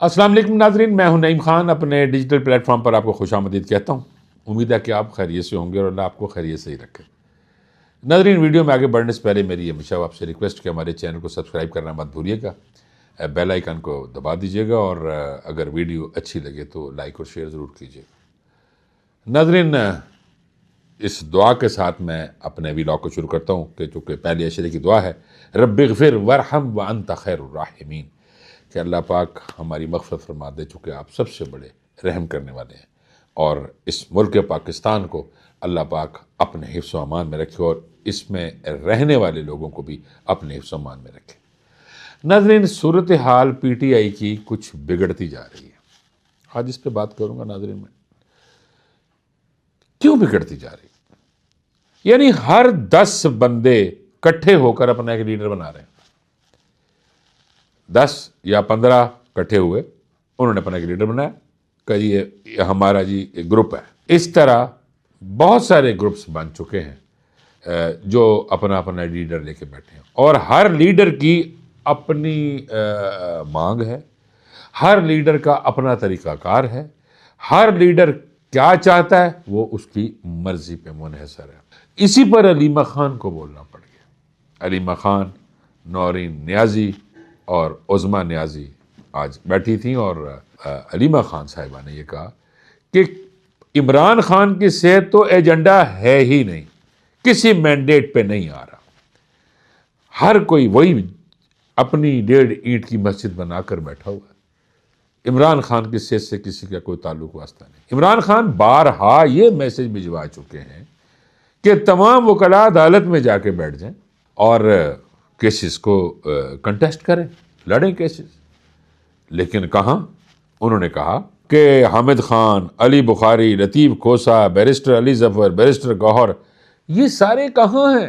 السلام علیکم ناظرین، میں ہوں نعیم خان، اپنے ڈیجیٹل پلیٹ فارم پر آپ کو خوش آمدید کہتا ہوں۔ امید ہے کہ آپ خیریت سے ہوں گے اور اللہ آپ کو خیریت سے ہی رکھے۔ ناظرین، ویڈیو میں آگے بڑھنے سے پہلے میری ہمیشہ آپ سے ریکویسٹ کہ ہمارے چینل کو سبسکرائب کرنا مت بھولیے گا، بیل آئیکن کو دبا دیجیے گا، اور اگر ویڈیو اچھی لگے تو لائک اور شیئر ضرور کیجیے گا۔ ناظرین، اس دعا کے ساتھ میں اپنے ویلاگ کو شروع کرتا ہوں کہ چونکہ پہلی عشرے کی دعا ہے، رب اغفر وارحم وانت خیر الراحمین، کہ اللہ پاک ہماری مغفرت فرما دے چونکہ آپ سب سے بڑے رحم کرنے والے ہیں، اور اس ملک پاکستان کو اللہ پاک اپنے حفظ و امان میں رکھے اور اس میں رہنے والے لوگوں کو بھی اپنے حفظ و امان میں رکھے۔ ناظرین، صورتحال پی ٹی آئی کی کچھ بگڑتی جا رہی ہے۔ آج اس پہ بات کروں گا ناظرین میں، کیوں بگڑتی جا رہی ہے؟ یعنی ہر 10 بندے کٹھے ہو کر اپنا ایک لیڈر بنا رہے ہیں۔ 10 یا 15 کٹھے ہوئے، انہوں نے اپنا ایک لیڈر بنایا کہ یہ ہمارا جی ایک گروپ ہے۔ اس طرح بہت سارے گروپس بن چکے ہیں جو اپنا اپنا لیڈر لے کے بیٹھے ہیں، اور ہر لیڈر کی اپنی مانگ ہے، ہر لیڈر کا اپنا طریقہ کار ہے، ہر لیڈر کیا چاہتا ہے وہ اس کی مرضی پہ منحصر ہے۔ اسی پر علیمہ خان کو بولنا پڑ گیا۔ علیمہ خان، نورین نیازی اور عظمیٰ نیازی آج بیٹھی تھیں، اور علیمہ خان صاحبہ نے یہ کہا کہ عمران خان کی صحت تو ایجنڈا ہے ہی نہیں، کسی مینڈیٹ پہ نہیں آ رہا، ہر کوئی وہی اپنی 1.5 اینٹ کی مسجد بنا کر بیٹھا ہوا ہے۔ عمران خان کی صحت سے کسی کا کوئی تعلق واسطہ نہیں۔ عمران خان بارہا یہ میسج بھجوا چکے ہیں کہ تمام وکلاء عدالت میں جا کے بیٹھ جائیں اور کیسز کو کنٹیسٹ کریں، لڑیں کیسز۔ لیکن کہاں؟ انہوں نے کہا کہ حامد خان، علی بخاری، لطیف کھوسا، بیرسٹر علی ظفر، بیرسٹر گوہر، یہ سارے کہاں ہیں؟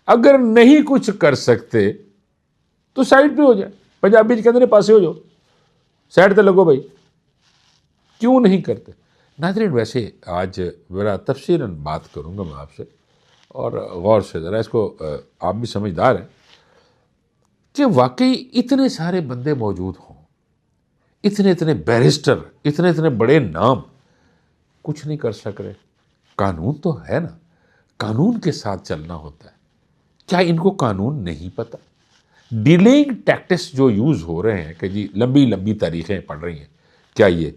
اگر نہیں کچھ کر سکتے تو سائڈ پہ ہو جائیں، پنجابی جی کہتے ہیں پاسے ہو جاؤ، سائڈ تے لگو بھائی، کیوں نہیں کرتے؟ ناظرین، ویسے آج ذرا تفصیلاً بات کروں گا میں آپ سے، اور غور سے ذرا اس کو آپ بھی سمجھدار ہیں کہ واقعی اتنے سارے بندے موجود ہوں، اتنے بیرسٹر، اتنے بڑے نام، کچھ نہیں کر سک رہے۔ قانون تو ہے نا، قانون کے ساتھ چلنا ہوتا ہے۔ کیا ان کو قانون نہیں پتہ؟ ڈیلنگ ٹیکٹس جو یوز ہو رہے ہیں کہ جی لمبی تاریخیں پڑ رہی ہیں، کیا یہ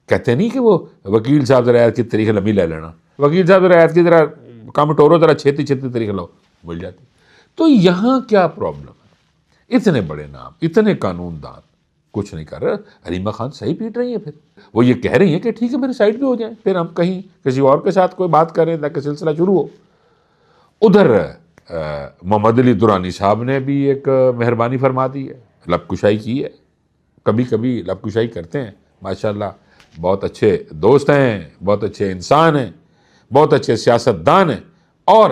کہتے نہیں کہ وہ وکیل صاحب ذرا ایت کی تاریخ لمبی لے لینا، وکیل صاحب ذرا ایت کی ذرا کام ٹورو، ذرا چھتی تاریخ لاؤ، مل جاتی۔ تو یہاں کیا پرابلم ہے؟ اتنے بڑے نام، اتنے قانون دان کچھ نہیں کر رہے۔ علیمہ خان صحیح پیٹ رہی ہیں، پھر وہ یہ کہہ رہی ہیں کہ ٹھیک ہے میرے سائڈ پہ ہو جائیں، پھر ہم کہیں کسی اور کے ساتھ کوئی بات کریں تاکہ سلسلہ شروع ہو۔ ادھر محمد علی درانی صاحب نے بھی ایک مہربانی فرما دی ہے، لب کشائی کی ہے، کبھی کبھی لب کشائی کرتے ہیں، ماشاءاللہ بہت اچھے دوست ہیں، بہت اچھے انسان ہیں، بہت اچھے سیاستدان ہیں، اور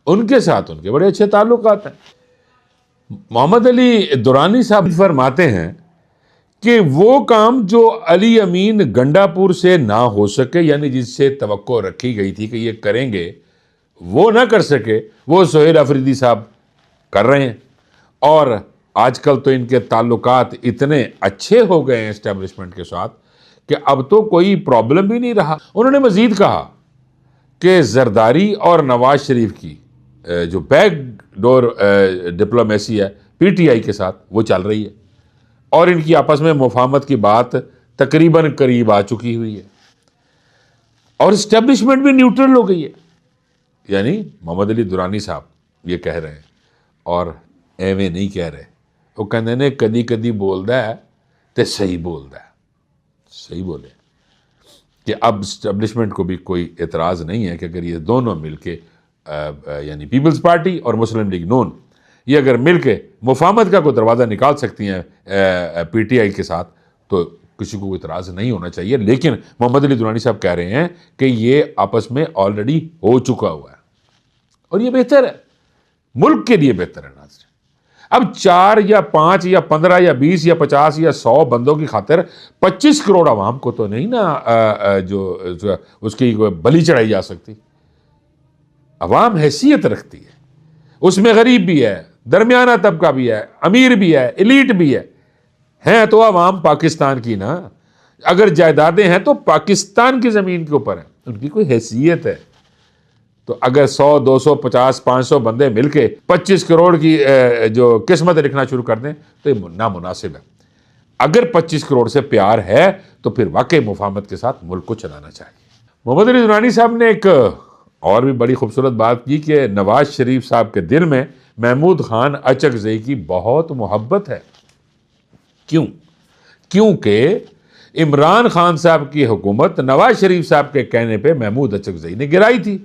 ان کے ساتھ ان کے بڑے اچھے تعلقات ہیں۔ محمد علی درانی صاحب فرماتے ہیں کہ وہ کام جو علی امین گنڈا پور سے نہ ہو سکے، یعنی جس سے توقع رکھی گئی تھی کہ یہ کریں گے، وہ نہ کر سکے، وہ سہیل افریدی صاحب کر رہے ہیں، اور آج کل تو ان کے تعلقات اتنے اچھے ہو گئے ہیں اسٹیبلشمنٹ کے ساتھ کہ اب تو کوئی پرابلم بھی نہیں رہا۔ انہوں نے مزید کہا کہ زرداری اور نواز شریف کی جو بیک ڈور ڈپلومیسی ہے پی ٹی آئی کے ساتھ، وہ چل رہی ہے، اور ان کی آپس میں مفاہمت کی بات تقریباً قریب آ چکی ہوئی ہے، اور اسٹیبلشمنٹ بھی نیوٹرل ہو گئی ہے۔ یعنی محمد علی درانی صاحب یہ کہہ رہے ہیں، اور ایویں نہیں کہہ رہے، وہ کہنے نے کدی بولدا ہے تے صحیح بولدا ہے، صحیح بولے کہ اب اسٹیبلشمنٹ کو بھی کوئی اعتراض نہیں ہے کہ اگر یہ دونوں مل کے یعنی پیپلز پارٹی اور مسلم لیگ نون، یہ اگر مل کے مفاہمت کا کوئی دروازہ نکال سکتی ہیں پی ٹی آئی کے ساتھ، تو کسی کو کوئی اعتراض نہیں ہونا چاہیے۔ لیکن محمد علی درانی صاحب کہہ رہے ہیں کہ یہ آپس میں آلریڈی ہو چکا ہوا ہے، اور یہ بہتر ہے، ملک کے لیے بہتر ہے۔ ناظرین، اب 4 یا 5 یا 15 یا 20 یا 50 یا 100 بندوں کی خاطر 25 کروڑ عوام کو تو نہیں نا جو اس کی بلی چڑھائی جا سکتی۔ عوام حیثیت رکھتی ہے، اس میں غریب بھی ہے، درمیانہ طبقہ بھی ہے، امیر بھی ہے، ایلیٹ بھی ہے۔ ہیں تو عوام پاکستان کی نا، اگر جائیدادیں ہیں تو پاکستان کی زمین کے اوپر ہیں، ان کی کوئی حیثیت ہے۔ تو اگر 100 200 50 500 بندے مل کے 25 کروڑ کی جو قسمت لکھنا شروع کر دیں تو یہ نامناسب ہے۔ اگر 25 کروڑ سے پیار ہے تو پھر واقعی مفاہمت کے ساتھ ملک کو چلانا چاہیے۔ محمد علی درانی صاحب نے ایک اور بھی بڑی خوبصورت بات کی کہ نواز شریف صاحب کے دل میں محمود خان اچکزئی کی بہت محبت ہے۔ کیوں؟ کیونکہ عمران خان صاحب کی حکومت نواز شریف صاحب کے کہنے پہ محمود اچکزئی نے گرائی تھی،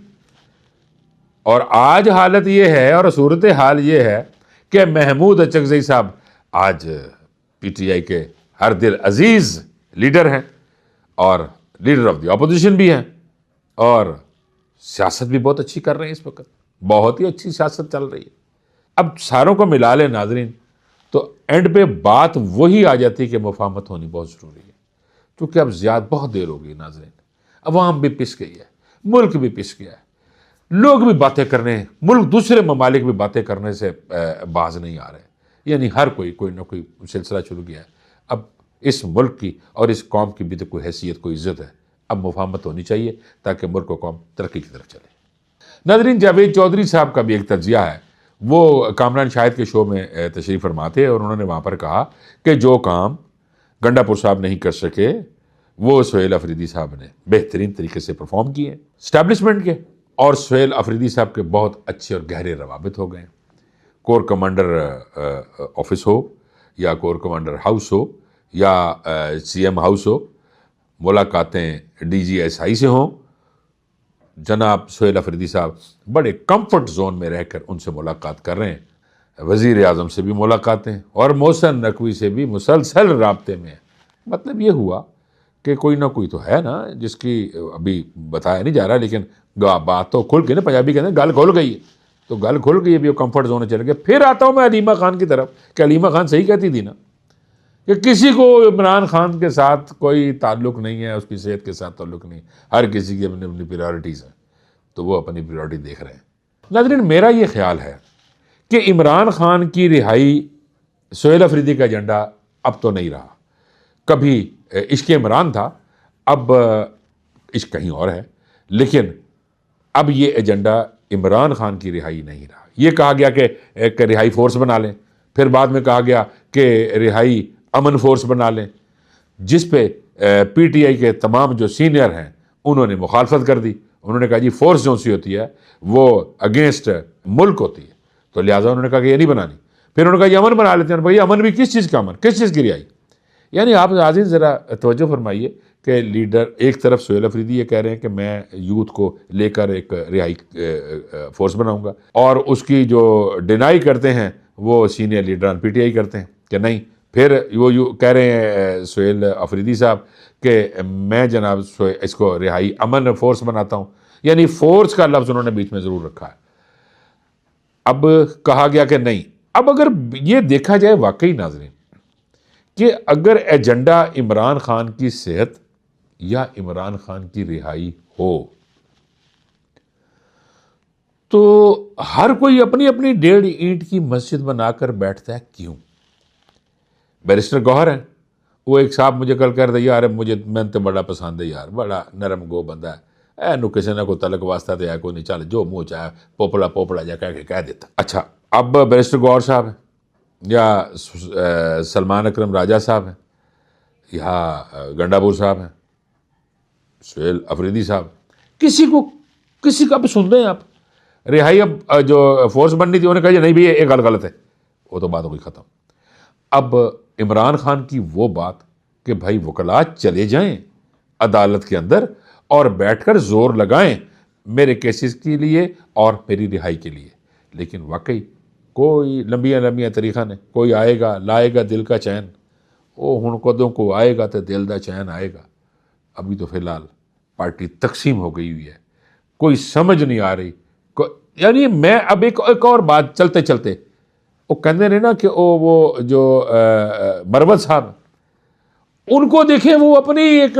اور آج حالت یہ ہے اور صورتحال یہ ہے کہ محمود اچکزئی صاحب آج پی ٹی آئی کے ہر دل عزیز لیڈر ہیں اور لیڈر آف دی اپوزیشن بھی ہیں، اور سیاست بھی بہت اچھی کر رہے ہیں اس وقت، بہت ہی اچھی سیاست چل رہی ہے۔ اب ساروں کو ملا لیں ناظرین تو اینڈ پہ بات وہی آ جاتی ہے کہ مفاہمت ہونی بہت ضروری ہے، کیونکہ اب بہت دیر ہو گئی ناظرین، عوام بھی پس گئی ہے، ملک بھی پس گیا ہے، لوگ بھی باتیں کرنے، ملک دوسرے ممالک بھی باتیں کرنے سے باز نہیں آ رہے، یعنی ہر کوئی نہ کوئی سلسلہ شروع کیا ہے۔ اب اس ملک کی اور اس قوم کی بھی تو کوئی حیثیت، کوئی عزت ہے، اب مفاہمت ہونی چاہیے تاکہ ملک و قوم ترقی کی طرف چلے۔ ناظرین، جاوید چودھری صاحب کا بھی ایک تجزیہ ہے، وہ کامران شاہد کے شو میں تشریف فرما تھے اور انہوں نے وہاں پر کہا کہ جو کام گنڈا پور صاحب نہیں کر سکے وہ سہیل افریدی صاحب نے بہترین طریقے سے پرفارم کیے ہیں اسٹیبلشمنٹ کے، اور سہیل افریدی صاحب کے بہت اچھے اور گہرے روابط ہو گئے ہیں۔ کور کمانڈر آفس ہو یا کور کمانڈر ہاؤس ہو یا سی ایم ہاؤس ہو، ملاقاتیں ڈی جی ایس آئی سے ہوں، جناب سہیل افریدی صاحب بڑے کمفرٹ زون میں رہ کر ان سے ملاقات کر رہے ہیں، وزیر اعظم سے بھی ملاقاتیں اور محسن نقوی سے بھی مسلسل رابطے میں ہیں۔ مطلب یہ ہوا کہ کوئی نہ کوئی تو ہے نا جس کی ابھی بتایا نہیں جا رہا، لیکن بات تو کھل کے نا، پنجابی کہتے ہیں گل کھل گئی ہے، تو گل کھل گئی ابھی وہ کمفرٹ زون میں چل گئے۔ پھر آتا ہوں میں علیمہ خان کی طرف کہ علیمہ خان صحیح کہتی تھی نا کہ کسی کو عمران خان کے ساتھ کوئی تعلق نہیں ہے، اس کی صحت کے ساتھ تعلق نہیں، ہر کسی کی اپنی اپنی پریورٹیز ہیں، تو وہ اپنی پریورٹی دیکھ رہے ہیں۔ ناظرین، میرا یہ خیال ہے کہ عمران خان کی رہائی سہیل افریدی کا ایجنڈا اب تو نہیں رہا، کبھی عشق عمران تھا، اب عشق کہیں اور ہے، لیکن اب یہ ایجنڈا عمران خان کی رہائی نہیں رہا۔ یہ کہا گیا کہ ایک رہائی فورس بنا لیں، پھر بعد میں کہا گیا کہ رہائی امن فورس بنا لیں، جس پہ پی ٹی آئی کے تمام جو سینئر ہیں انہوں نے مخالفت کر دی۔ انہوں نے کہا جی فورس جو سی ہوتی ہے وہ اگینسٹ ملک ہوتی ہے، تو لہٰذا انہوں نے کہا کہ یہ نہیں بنانی۔ پھر انہوں نے کہا یہ امن بنا لیتے ہیں، بھائی امن بھی کس چیز کا امن، کس چیز کی رہائی؟ یعنی آپ عزیز ذرا توجہ فرمائیے کہ لیڈر ایک طرف سہیل افریدی یہ کہہ رہے ہیں کہ میں یوتھ کو لے کر ایک رہائی فورس بناؤں گا، اور اس کی جو ڈینائی کرتے ہیں وہ سینئر لیڈران پی ٹی آئی کرتے ہیں کہ نہیں۔ پھر وہ کہہ رہے ہیں سہیل افریدی صاحب کہ میں جناب اس کو رہائی امن فورس بناتا ہوں، یعنی فورس کا لفظ انہوں نے بیچ میں ضرور رکھا ہے۔ اب کہا گیا کہ نہیں، اب اگر یہ دیکھا جائے واقعی ناظرین کہ اگر ایجنڈا عمران خان کی صحت یا عمران خان کی رہائی ہو تو ہر کوئی اپنی اپنی 1.5 اینٹ کی مسجد بنا کر بیٹھتا ہے، کیوں؟ بیرسٹر گوہر ہیں، وہ ایک صاحب مجھے کل کہہ رہے یار میں تو بڑا پسند ہے یار، بڑا نرم گو بندہ ہے، نو کسی نہ کوئی تعلق واسطہ تو ہے کوئی نہیں، چل جو منہ چاہے پوپڑا جا کہہ کے کہہ دیتا۔ اچھا، اب بیرسٹر گوہر صاحب ہیں یا سلمان اکرم راجہ صاحب ہیں یا گنڈا پور صاحب ہیں، سہیل افریدی صاحب، کسی کا بھی سن رہے ہیں آپ؟ رہائی اب جو فورس بننی تھی انہوں نے کہا نہیں بھی یہ گل غلط ہے، وہ تو بات ہو گئی ختم۔ اب عمران خان کی وہ بات کہ بھائی وکلاء چلے جائیں عدالت کے اندر اور بیٹھ کر زور لگائیں میرے کیسز کے لیے اور میری رہائی کے لیے، لیکن واقعی کوئی لمبیاں طریقہ نے، کوئی آئے گا لائے گا دل کا چین، وہ ہن کدوں کو آئے گا تو دل دا چین آئے گا۔ ابھی تو فی الحال پارٹی تقسیم ہو گئی ہوئی ہے، کوئی سمجھ نہیں آ رہی۔ یعنی میں اب ایک اور بات چلتے چلتے وہ کہتے رہے نا کہ وہ جو مروت صاحب ان کو دیکھیں، وہ اپنی ایک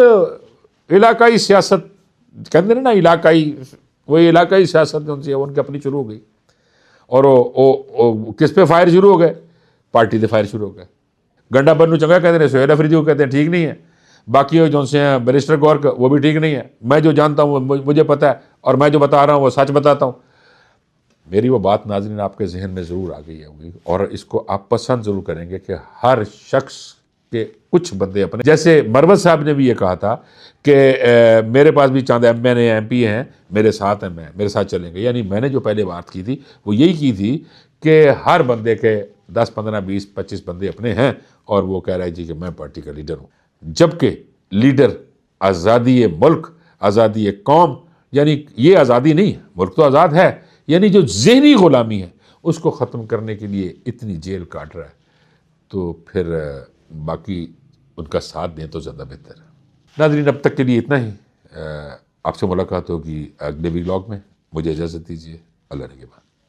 علاقائی سیاست کہتے رہے نا، علاقائی سیاست ان سے ان کی اپنی شروع ہو گئی، اور وہ کس پہ فائر شروع ہو گئے؟ پارٹی سے فائر شروع ہو گئے۔ گنڈا بنو چنگا کہتے ہیں، سہیل افریدی کو کہتے ہیں ٹھیک نہیں ہے، باقی جو سے ہیں بیرسٹر گور کا وہ بھی ٹھیک نہیں ہے، میں جو جانتا ہوں وہ مجھے پتہ ہے، اور میں جو بتا رہا ہوں وہ سچ بتاتا ہوں. میری وہ بات ناظرین آپ کے ذہن میں ضرور آ گئی ہوگی، اور اس کو آپ پسند ضرور کریں گے کہ ہر شخص کے کچھ بندے اپنے، جیسے مروت صاحب نے بھی یہ کہا تھا کہ میرے پاس بھی چاند ایم پی ہیں میرے ساتھ ہیں، میرے ساتھ چلیں گے. یعنی میں نے جو پہلے بات کی تھی وہ یہی کی تھی کہ ہر بندے کے 10 15 20 25 بندے اپنے ہیں، اور وہ کہہ رہا ہے جی کہ میں پارٹی کا لیڈر ہوں. جبکہ لیڈر آزادی ملک، آزادی قوم، یعنی یہ آزادی نہیں ہے، ملک تو آزاد ہے، یعنی جو ذہنی غلامی ہے اس کو ختم کرنے کے لیے اتنی جیل کاٹ رہا ہے، تو پھر باقی ان کا ساتھ دیں تو زیادہ بہتر ہے. ناظرین اب تک کے لیے اتنا ہی. آپ سے ملاقات ہوگی اگلے ولاگ میں. مجھے اجازت دیجیے. اللہ نگہبان.